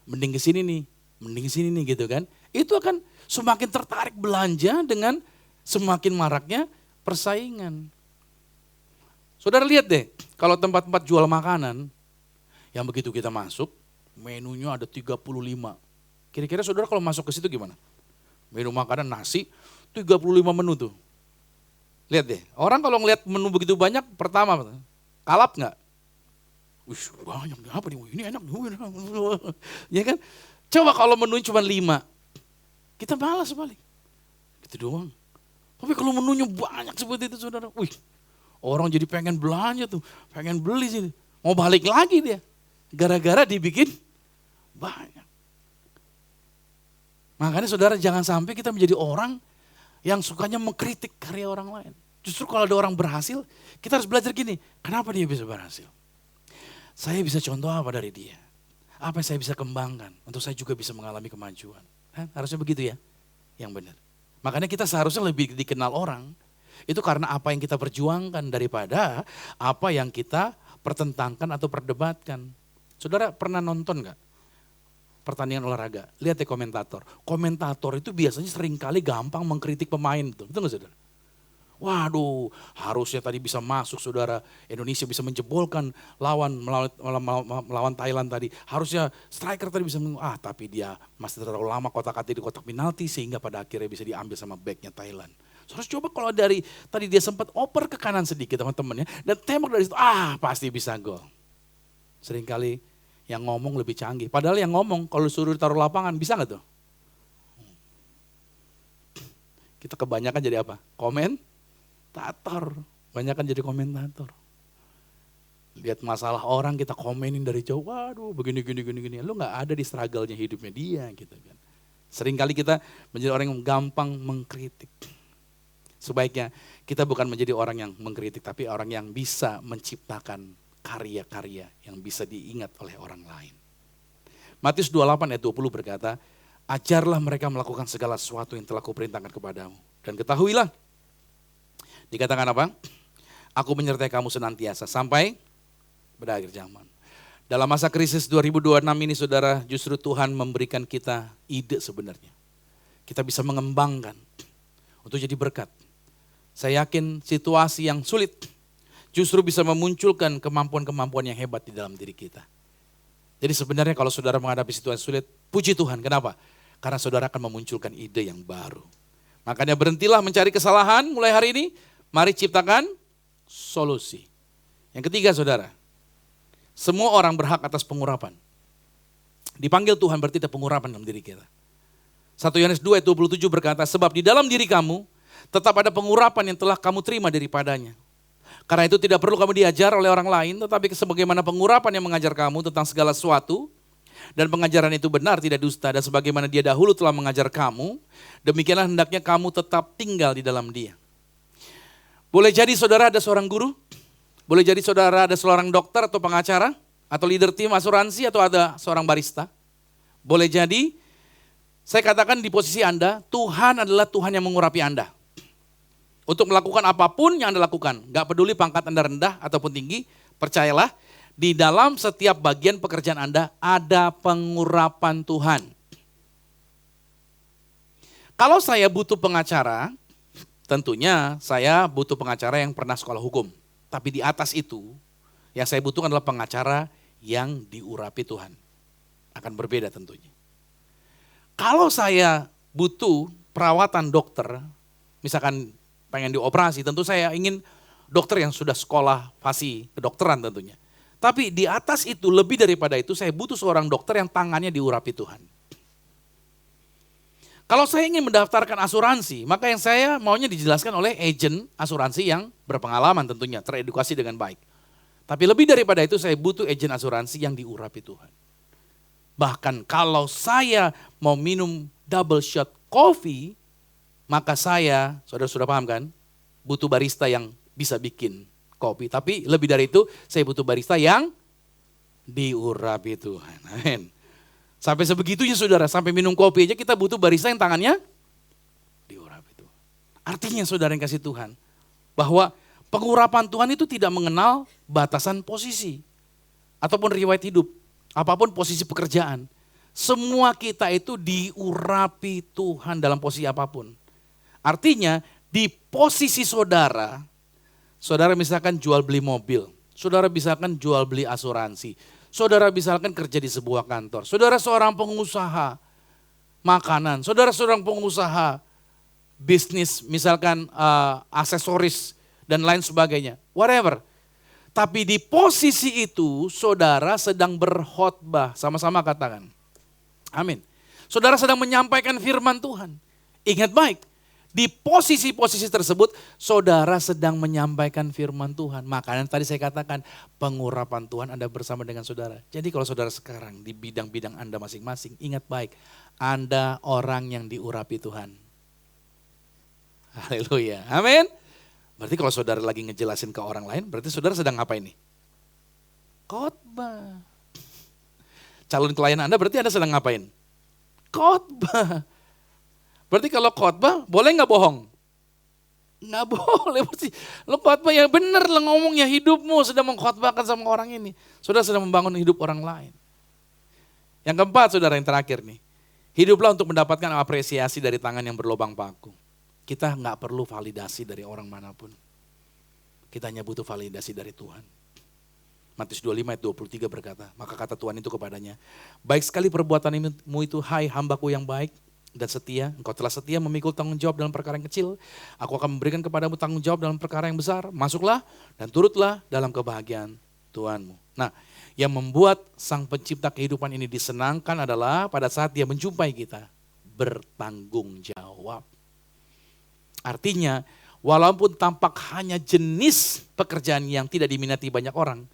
Mending ke sini nih, mending ke sini nih gitu kan. Itu akan semakin tertarik belanja dengan semakin maraknya persaingan. Saudara lihat deh, kalau tempat-tempat jual makanan, yang begitu kita masuk, menunya ada 35. Kira-kira saudara kalau masuk ke situ gimana? Menu makanan nasi, 35 menu tuh. Lihat deh, orang kalau ngelihat menu begitu banyak, pertama, kalap nggak? Wih banyak, apa nih, ini enak. Ya kan? Coba kalau menunya cuma 5, kita malas balik. Gitu doang. Tapi kalau menunya banyak seperti itu saudara, wih orang jadi pengen belanja tuh, pengen beli sini. Mau balik lagi dia, gara-gara dibikin banyak. Makanya saudara jangan sampai kita menjadi orang yang sukanya mengkritik karya orang lain. Justru kalau ada orang berhasil, kita harus belajar gini, kenapa dia bisa berhasil? Saya bisa contoh apa dari dia? Apa yang saya bisa kembangkan untuk saya juga bisa mengalami kemajuan? Harusnya begitu ya, yang benar. Makanya kita seharusnya lebih dikenal orang, itu karena apa yang kita perjuangkan daripada apa yang kita pertentangkan atau perdebatkan. Saudara pernah nonton gak pertandingan olahraga? Lihat ya komentator. Komentator itu biasanya seringkali gampang mengkritik pemain. Betul gak saudara? Waduh, harusnya tadi bisa masuk saudara. Indonesia bisa menjebolkan melawan Thailand tadi. Harusnya striker tadi bisa, tapi dia masih terlalu lama kotak-atik di kotak penalti sehingga pada akhirnya bisa diambil sama backnya Thailand. Harus coba kalau dari tadi dia sempat oper ke kanan sedikit teman-teman ya. Dan tembak dari situ, pasti bisa gol. Seringkali yang ngomong lebih canggih. Padahal yang ngomong kalau suruh taruh lapangan bisa gak tuh? Kita kebanyakan jadi apa? Komentator. Banyak kan jadi komentator. Lihat masalah orang kita komenin dari jauh. Waduh begini. Lu gak ada di struggle-nya hidupnya dia gitu kan. Seringkali kita menjadi orang yang gampang mengkritik. Sebaiknya kita bukan menjadi orang yang mengkritik. Tapi orang yang bisa menciptakan karya-karya yang bisa diingat oleh orang lain. Matius 28 ayat 20 berkata, ajarlah mereka melakukan segala sesuatu yang telah kuperintahkan kepadamu. Dan ketahuilah, dikatakan apa? Aku menyertai kamu senantiasa sampai pada akhir zaman. Dalam masa krisis 2026 ini saudara, justru Tuhan memberikan kita ide sebenarnya. Kita bisa mengembangkan untuk jadi berkat. Saya yakin situasi yang sulit justru bisa memunculkan kemampuan-kemampuan yang hebat di dalam diri kita. Jadi sebenarnya kalau saudara menghadapi situasi sulit, puji Tuhan. Kenapa? Karena saudara akan memunculkan ide yang baru. Makanya berhentilah mencari kesalahan mulai hari ini. Mari ciptakan solusi. Yang ketiga saudara, semua orang berhak atas pengurapan. Dipanggil Tuhan berarti ada pengurapan dalam diri kita. 1 Yohanes 2 ayat 27 berkata, sebab di dalam diri kamu tetap ada pengurapan yang telah kamu terima daripadanya. Karena itu tidak perlu kamu diajar oleh orang lain, tetapi sebagaimana pengurapan yang mengajar kamu tentang segala sesuatu, dan pengajaran itu benar, tidak dusta, dan sebagaimana dia dahulu telah mengajar kamu, demikianlah hendaknya kamu tetap tinggal di dalam dia. Boleh jadi saudara ada seorang guru, boleh jadi saudara ada seorang dokter atau pengacara, atau leader tim asuransi, atau ada seorang barista. Boleh jadi, saya katakan di posisi Anda, Tuhan adalah Tuhan yang mengurapi Anda. Untuk melakukan apapun yang Anda lakukan, gak peduli pangkat Anda rendah ataupun tinggi, percayalah, di dalam setiap bagian pekerjaan Anda ada pengurapan Tuhan. Kalau saya butuh pengacara, tentunya saya butuh pengacara yang pernah sekolah hukum. Tapi di atas itu, yang saya butuhkan adalah pengacara yang diurapi Tuhan. Akan berbeda tentunya. Kalau saya butuh perawatan dokter, misalkan pengen dioperasi, tentu saya ingin dokter yang sudah sekolah fasi kedokteran tentunya. Tapi di atas itu, lebih daripada itu, saya butuh seorang dokter yang tangannya diurapi Tuhan. Kalau saya ingin mendaftarkan asuransi, maka yang saya maunya dijelaskan oleh agen asuransi yang berpengalaman tentunya, teredukasi dengan baik. Tapi lebih daripada itu saya butuh agen asuransi yang diurapi Tuhan. Bahkan kalau saya mau minum double shot coffee, maka saya, saudara sudah paham kan, butuh barista yang bisa bikin kopi. Tapi lebih dari itu, saya butuh barista yang diurapi Tuhan. Amin. Sampai sebegitunya saudara, sampai minum kopi aja kita butuh barista yang tangannya diurapi Tuhan. Artinya saudara yang kasih Tuhan, bahwa pengurapan Tuhan itu tidak mengenal batasan posisi. Ataupun riwayat hidup, apapun posisi pekerjaan. Semua kita itu diurapi Tuhan dalam posisi apapun. Artinya di posisi saudara, saudara misalkan jual beli mobil, saudara misalkan jual beli asuransi, saudara misalkan kerja di sebuah kantor, saudara seorang pengusaha makanan, saudara seorang pengusaha bisnis misalkan aksesoris dan lain sebagainya, whatever. Tapi di posisi itu saudara sedang berkhotbah, sama-sama katakan. Amin. Saudara sedang menyampaikan firman Tuhan. Ingat baik, di posisi-posisi tersebut saudara sedang menyampaikan firman Tuhan. Makanya tadi saya katakan pengurapan Tuhan Anda bersama dengan saudara. Jadi kalau saudara sekarang di bidang-bidang Anda masing-masing, ingat baik, Anda orang yang diurapi Tuhan. Haleluya, amin. Berarti kalau saudara lagi ngejelasin ke orang lain, berarti saudara sedang apa ini? Khotbah. Calon klien Anda berarti Anda sedang ngapain? Khotbah. Berarti kalau khotbah boleh nggak bohong? Nggak boleh. Lo khotbah yang benar, lo ngomongnya hidupmu sedang mengkhotbahkan sama orang ini. Saudara sedang membangun hidup orang lain. Yang keempat saudara yang terakhir nih. Hiduplah untuk mendapatkan apresiasi dari tangan yang berlubang paku. Kita nggak perlu validasi dari orang manapun. Kita hanya butuh validasi dari Tuhan. Matius 25 ayat 23 berkata, maka kata Tuhan itu kepadanya, baik sekali perbuatanmu itu, hai hambaku yang baik dan setia, engkau telah setia memikul tanggung jawab dalam perkara yang kecil, aku akan memberikan kepadamu tanggung jawab dalam perkara yang besar, masuklah dan turutlah dalam kebahagiaan Tuhanmu. Nah, yang membuat sang pencipta kehidupan ini disenangkan adalah pada saat dia menjumpai kita, bertanggung jawab. Artinya, walaupun tampak hanya jenis pekerjaan yang tidak diminati banyak orang,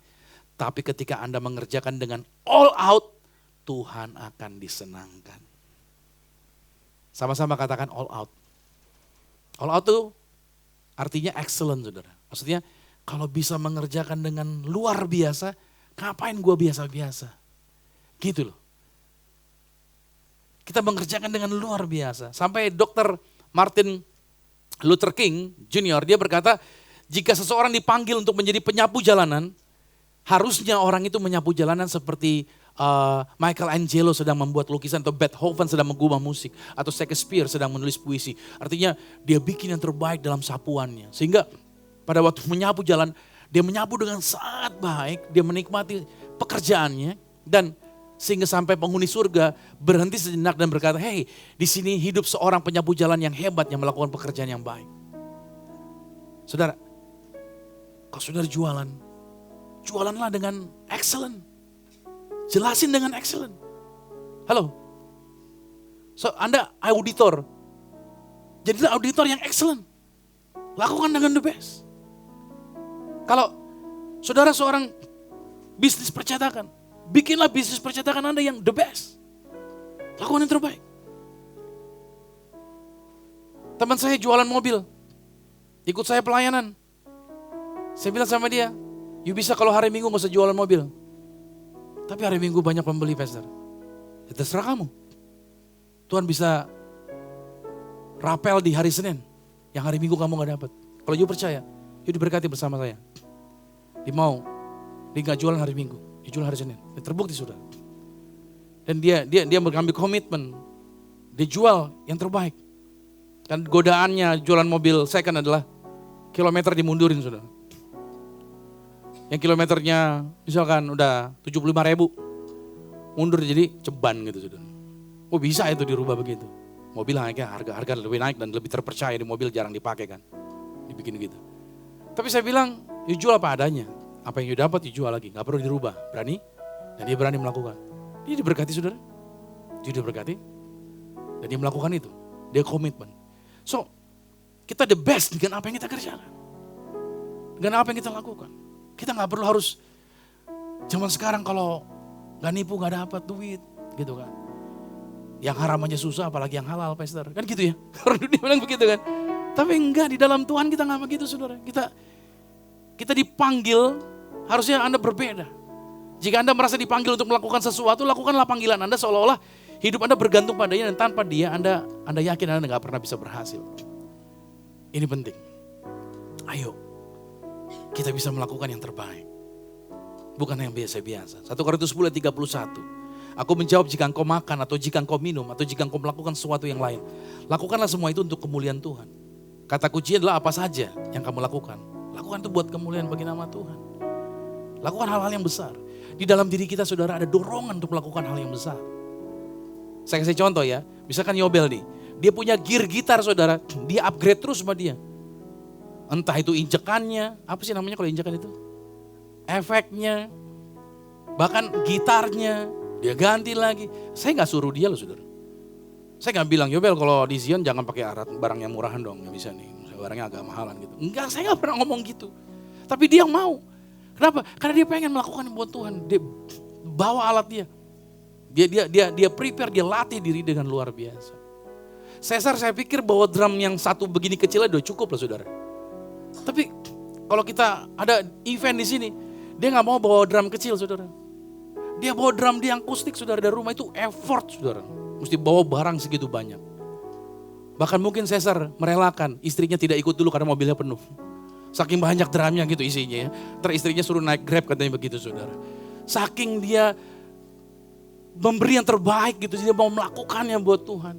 tapi ketika Anda mengerjakan dengan all out, Tuhan akan disenangkan. Sama-sama katakan all out. All out itu artinya excellent saudara. Maksudnya kalau bisa mengerjakan dengan luar biasa, ngapain gua biasa-biasa? Gitu loh. Kita mengerjakan dengan luar biasa. Sampai Dr. Martin Luther King Jr. dia berkata, jika seseorang dipanggil untuk menjadi penyapu jalanan, harusnya orang itu menyapu jalanan seperti Michelangelo sedang membuat lukisan, atau Beethoven sedang mengubah musik, atau Shakespeare sedang menulis puisi. Artinya dia bikin yang terbaik dalam sapuannya. Sehingga pada waktu menyapu jalan, dia menyapu dengan sangat baik, dia menikmati pekerjaannya, dan sehingga sampai penghuni surga berhenti sejenak dan berkata, hey, di sini hidup seorang penyapu jalan yang hebat yang melakukan pekerjaan yang baik. Saudara, kalau saudara jualan, jualanlah dengan excellent. Jelasin dengan excellent. Halo. So, Anda auditor. Jadilah auditor yang excellent. Lakukan dengan the best. Kalau saudara seorang bisnis percetakan, bikinlah bisnis percetakan Anda yang the best. Lakukan yang terbaik. Teman saya jualan mobil. Ikut saya pelayanan. Saya bilang sama dia, you bisa kalau hari Minggu gak usah jualan mobil. Tapi hari Minggu banyak pembeli, pastor. Ya terserah kamu. Tuhan bisa rapel di hari Senin. Yang hari Minggu kamu gak dapat. Kalau you percaya, you diberkati bersama saya. Dia mau, dia gak jualan hari Minggu. Dia jual hari Senin. Dia terbukti sudah. Dan dia mengambil komitmen. Dia jual yang terbaik. Dan godaannya jualan mobil second adalah kilometer dimundurin sudah. Yang kilometernya misalkan udah 75.000, mundur jadi ceban gitu sudah. Oh bisa itu dirubah begitu. Mobil naiknya harga lebih naik dan lebih terpercaya, di mobil jarang dipakai kan. Dibikin gitu. Tapi saya bilang, you jual apa adanya. Apa yang you dapat you jual lagi, gak perlu dirubah. Berani? Dan dia berani melakukan. Dia diberkati saudara. Dia diberkati. Dan dia melakukan itu. Dia komitmen. So, kita the best dengan apa yang kita kerjakan. Dengan apa yang kita lakukan. Kita gak perlu harus, zaman sekarang kalau gak nipu gak dapat duit gitu kan. Yang haram aja susah apalagi yang halal pastor. Kan gitu ya, orang dunia bilang begitu kan. Tapi enggak, di dalam Tuhan kita gak begitu saudara. Kita dipanggil, harusnya Anda berbeda. Jika Anda merasa dipanggil untuk melakukan sesuatu, lakukanlah panggilan Anda seolah-olah hidup Anda bergantung padanya dan tanpa dia Anda yakin Anda gak pernah bisa berhasil. Ini penting. Ayo, kita bisa melakukan yang terbaik. Bukan yang biasa-biasa. 1 Korintus 10:31. Aku menjawab, jika engkau makan atau jika engkau minum atau jika engkau melakukan sesuatu yang lain, lakukanlah semua itu untuk kemuliaan Tuhan. Kata kunci adalah apa saja yang kamu lakukan. Lakukan itu buat kemuliaan bagi nama Tuhan. Lakukan hal-hal yang besar. Di dalam diri kita saudara ada dorongan untuk melakukan hal yang besar. Saya kasih contoh ya, misalkan Yobel nih, dia punya gear gitar saudara, dia upgrade terus sama dia. Entah itu injekannya, apa sih namanya kalau injekan itu? Efeknya, bahkan gitarnya, dia ganti lagi. Saya gak suruh dia loh saudara. Saya gak bilang, Yobel kalau di Zion jangan pakai alat barang yang murahan dong, gak bisa nih, barangnya agak mahalan gitu. Enggak, saya gak pernah ngomong gitu. Tapi dia mau. Kenapa? Karena dia pengen melakukan yang buat Tuhan. Dia bawa alat dia. Dia prepare, dia latih diri dengan luar biasa. Saya pikir bahwa drum yang satu begini kecilnya udah cukup lah saudara. Tapi kalau kita ada event di sini, dia gak mau bawa drum kecil saudara. Dia bawa drum di akustik saudara, dari rumah itu effort saudara. Mesti bawa barang segitu banyak. Bahkan mungkin Cesar merelakan istrinya tidak ikut dulu karena mobilnya penuh. Saking banyak drumnya gitu isinya ya. Terus istrinya suruh naik Grab katanya begitu saudara. Saking dia memberi yang terbaik gitu, dia mau melakukannya buat Tuhan.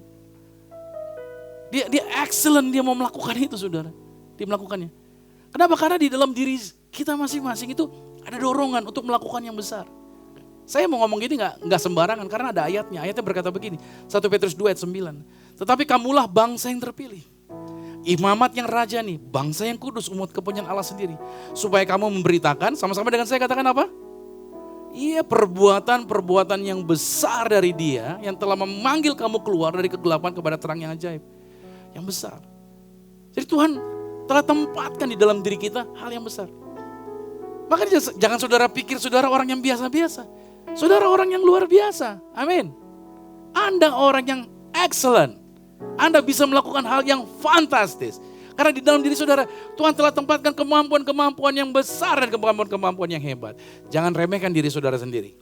Dia excellent, dia mau melakukan itu saudara. Dia melakukannya. Kenapa? Karena di dalam diri kita masing-masing itu ada dorongan untuk melakukan yang besar. Saya mau ngomong gini nggak sembarangan karena ada ayatnya. Ayatnya berkata begini, 1 Petrus 2 ayat 9. Tetapi kamulah bangsa yang terpilih. Imamat yang raja nih, bangsa yang kudus, umat kepunyaan Allah sendiri. Supaya kamu memberitakan, sama-sama dengan saya katakan apa? Iya, perbuatan-perbuatan yang besar dari Dia yang telah memanggil kamu keluar dari kegelapan kepada terang yang ajaib. Yang besar. Jadi Tuhan telah tempatkan di dalam diri kita hal yang besar. Makanya jangan saudara pikir saudara orang yang biasa-biasa. Saudara orang yang luar biasa. Amin. Anda orang yang excellent. Anda bisa melakukan hal yang fantastis. Karena di dalam diri saudara, Tuhan telah tempatkan kemampuan-kemampuan yang besar dan kemampuan-kemampuan yang hebat. Jangan remehkan diri saudara sendiri.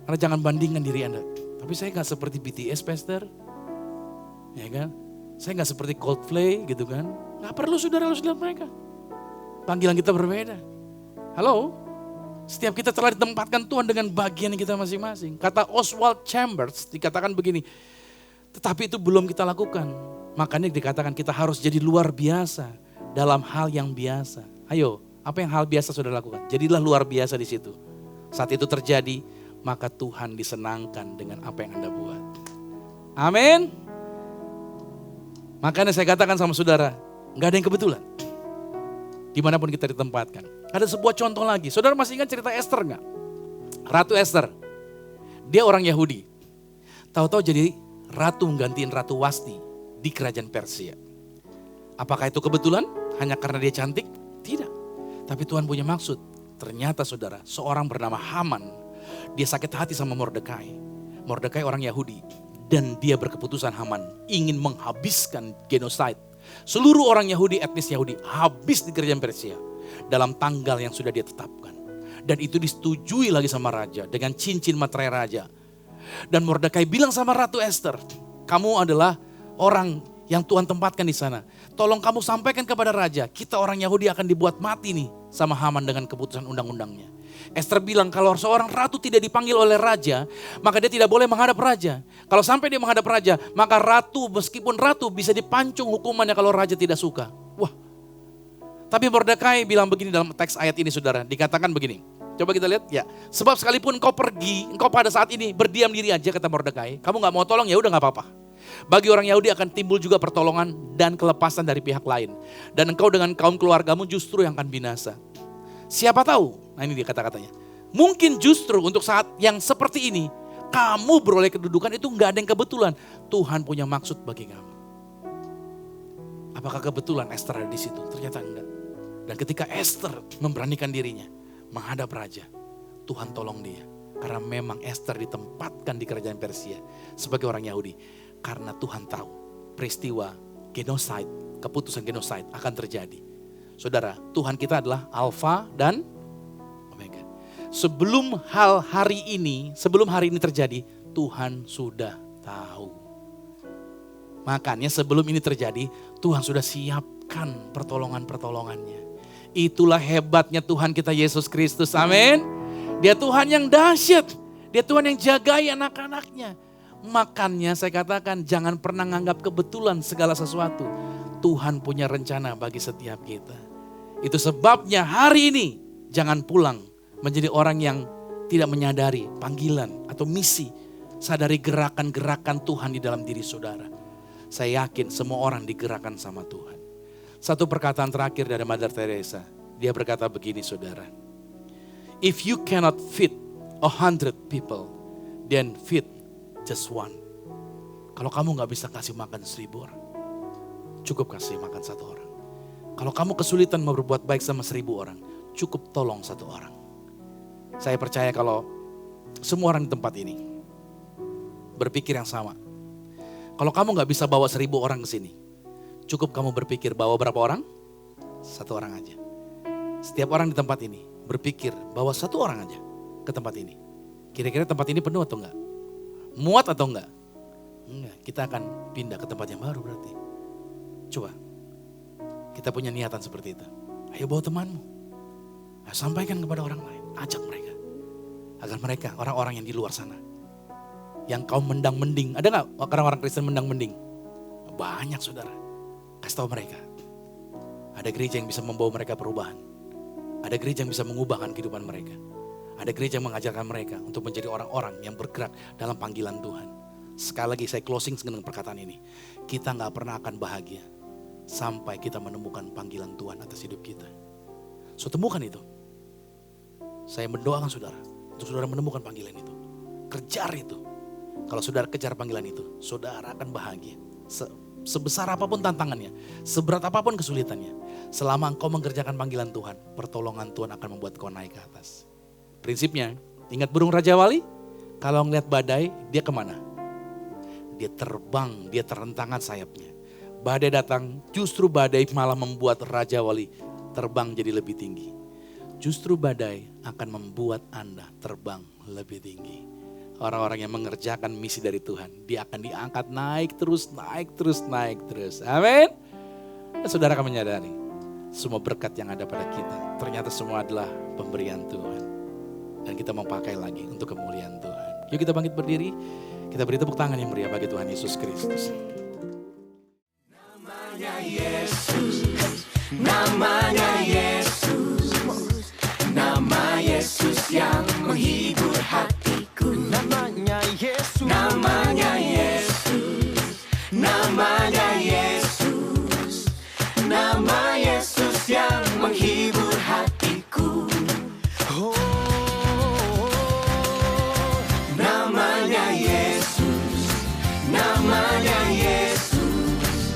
Karena jangan bandingkan diri Anda. Tapi saya gak seperti BTS, Pastor. Ya kan? Saya gak seperti Coldplay gitu kan. Gak perlu saudara harus lihat mereka. Panggilan kita berbeda. Halo? Setiap kita telah ditempatkan Tuhan dengan bagian kita masing-masing. Kata Oswald Chambers dikatakan begini. Tetapi itu belum kita lakukan. Makanya dikatakan kita harus jadi luar biasa dalam hal yang biasa. Ayo, apa yang hal biasa sudah lakukan? Jadilah luar biasa di situ. Saat itu terjadi, maka Tuhan disenangkan dengan apa yang Anda buat. Amin. Makanya saya katakan sama saudara, nggak ada yang kebetulan. Dimanapun kita ditempatkan. Ada sebuah contoh lagi. Saudara masih ingat cerita Esther nggak? Ratu Esther. Dia orang Yahudi. Tahu-tahu jadi ratu menggantiin Ratu Wasti di kerajaan Persia. Apakah itu kebetulan? Hanya karena dia cantik? Tidak. Tapi Tuhan punya maksud. Ternyata saudara, seorang bernama Haman, dia sakit hati sama Mordekai. Mordekai orang Yahudi. Dan dia berkeputusan Haman ingin menghabiskan genocide. Seluruh orang Yahudi, etnis Yahudi, habis di kerajaan Persia. Dalam tanggal yang sudah dia tetapkan. Dan itu disetujui lagi sama raja dengan cincin materai raja. Dan Mordekai bilang sama Ratu Esther, kamu adalah orang yang Tuhan tempatkan di sana. Tolong kamu sampaikan kepada raja, kita orang Yahudi akan dibuat mati nih sama Haman dengan keputusan undang-undangnya. Esther bilang kalau seorang ratu tidak dipanggil oleh raja, maka dia tidak boleh menghadap raja. Kalau sampai dia menghadap raja, maka ratu meskipun ratu bisa dipancung hukumannya kalau raja tidak suka. Wah. Tapi Mordekai bilang begini dalam teks ayat ini saudara, dikatakan begini. Coba kita lihat ya. Sebab sekalipun engkau pergi, engkau pada saat ini berdiam diri aja kata Mordekai. Kamu gak mau tolong ya udah gak apa-apa. Bagi orang Yahudi akan timbul juga pertolongan dan kelepasan dari pihak lain. Dan engkau dengan kaum keluargamu justru yang akan binasa. Siapa tahu, nah ini dia kata-katanya. Mungkin justru untuk saat yang seperti ini, kamu beroleh kedudukan itu nggak ada yang kebetulan. Tuhan punya maksud bagi kamu. Apakah kebetulan Esther ada di situ? Ternyata enggak. Dan ketika Esther memberanikan dirinya menghadap raja, Tuhan tolong dia. Karena memang Esther ditempatkan di kerajaan Persia sebagai orang Yahudi. Karena Tuhan tahu peristiwa genocide, keputusan genocide akan terjadi. Saudara, Tuhan kita adalah Alfa dan Omega. Sebelum hari ini terjadi, Tuhan sudah tahu. Makanya sebelum ini terjadi, Tuhan sudah siapkan pertolongan-pertolongannya. Itulah hebatnya Tuhan kita Yesus Kristus, amin. Dia Tuhan yang dahsyat, dia Tuhan yang jagai anak-anaknya. Makanya saya katakan jangan pernah menganggap kebetulan segala sesuatu. Tuhan punya rencana bagi setiap kita. Itu sebabnya hari ini jangan pulang menjadi orang yang tidak menyadari panggilan atau misi. Sadari gerakan-gerakan Tuhan di dalam diri saudara. Saya yakin semua orang digerakkan sama Tuhan. Satu perkataan terakhir dari Mother Teresa. Dia berkata begini saudara. If you cannot feed 100 people, then feed just one. Kalau kamu gak bisa kasih makan 1000 orang, cukup kasih makan 1 orang. Kalau kamu kesulitan mau berbuat baik sama 1000 orang, cukup tolong 1 orang. Saya percaya kalau semua orang di tempat ini berpikir yang sama. Kalau kamu gak bisa bawa 1000 orang ke sini, cukup kamu berpikir bawa berapa orang? 1 orang aja. Setiap orang di tempat ini berpikir bawa 1 orang aja ke tempat ini. Kira-kira tempat ini penuh atau enggak? Muat atau enggak? Enggak, kita akan pindah ke tempat yang baru berarti. Coba, kita punya niatan seperti itu. Ayo bawa temanmu. Ayo sampaikan kepada orang lain, ajak mereka. Agar mereka, orang-orang yang di luar sana. Yang kau mendang-mending, ada enggak orang-orang Kristen mendang-mending? Banyak saudara, kasih tahu mereka. Ada gereja yang bisa membawa mereka perubahan. Ada gereja yang bisa mengubahkan kehidupan mereka. Ada gereja yang mengajarkan mereka untuk menjadi orang-orang yang bergerak dalam panggilan Tuhan. Sekali lagi saya closing dengan perkataan ini. Kita gak pernah akan bahagia sampai kita menemukan panggilan Tuhan atas hidup kita. So temukan itu. Saya mendoakan saudara untuk saudara menemukan panggilan itu. Kejar itu. Kalau saudara kejar panggilan itu, saudara akan bahagia. Sebesar apapun tantangannya, seberat apapun kesulitannya. Selama engkau mengerjakan panggilan Tuhan, pertolongan Tuhan akan membuat kau naik ke atas. Prinsipnya, ingat burung Raja Wali? Kalau ngeliat badai, dia kemana? Dia terbang, dia terentangkan sayapnya. Badai datang, justru badai malah membuat Raja Wali terbang jadi lebih tinggi. Justru badai akan membuat Anda terbang lebih tinggi. Orang-orang yang mengerjakan misi dari Tuhan, dia akan diangkat naik terus. Amin. Dan saudara akan menyadari, semua berkat yang ada pada kita, ternyata semua adalah pemberian Tuhan. Dan kita mau pakai lagi untuk kemuliaan Tuhan. Yuk kita bangkit berdiri, kita beri tepuk tangan yang meriah bagi Tuhan Yesus Kristus. Namanya Yesus, namanya Yesus, nama Yesus yang menghibur hatiku. Namanya Yesus, namanya Yesus, namanya Yesus, nama Yesus yang menghibur hatiku. Oh, namanya Yesus, namanya Yesus,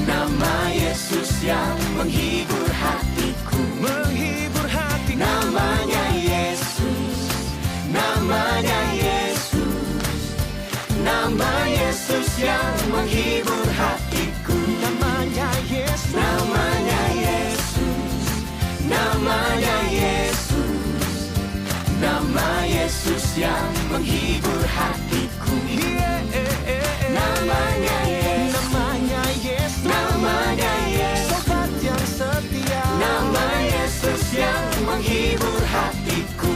nama Yesus yang menghibur hatiku. Menghibur hatiku. Namanya Yesus, namanya Yesus, nama Yesus yang menghibur hatiku. Namanya Yesus, namanya Yesus, namanya Yesus, nama Yesus yang menghibur hatiku. Namanya Yesus, namanya Yesus, namanya Yesus, sobat yang setia. Nama Yesus yang menghibur hatiku.